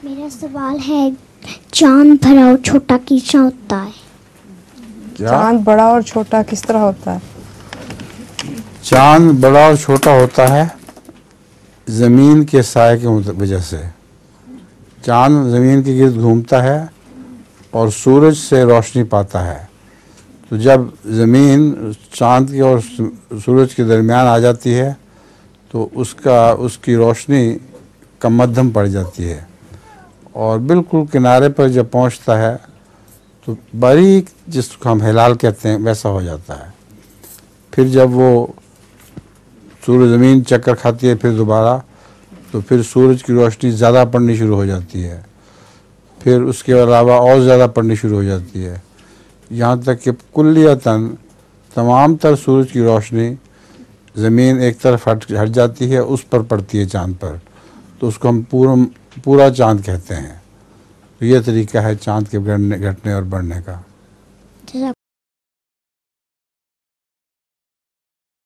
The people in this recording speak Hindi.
मेरा सवाल है, चांद बड़ा और छोटा किस तरह होता है? चांद बड़ा और छोटा किस तरह होता है? चांद बड़ा और छोटा होता है ज़मीन के साए की वजह से। चांद ज़मीन के गिर्द घूमता है और सूरज से रोशनी पाता है। तो जब ज़मीन चांद के और सूरज के दरमियान आ जाती है तो उसकी रोशनी कम मध्यम पड़ जाती है और बिल्कुल किनारे पर जब पहुंचता है तो बारीक, जिसको हम हिलाल कहते हैं, वैसा हो जाता है। फिर जब वो सूरज ज़मीन चक्कर खाती है फिर दोबारा, तो फिर सूरज की रोशनी ज़्यादा पड़नी शुरू हो जाती है, फिर उसके अलावा और ज़्यादा पड़नी शुरू हो जाती है, यहाँ तक कि कुल्लियतन तमाम तर सूरज की रोशनी ज़मीन एक तरफ हट जाती है, उस पर पड़ती है चाँद पर, तो उसको हम पूरा चाँद कहते हैं। तो ये तरीका है चाँद के घटने और बढ़ने का।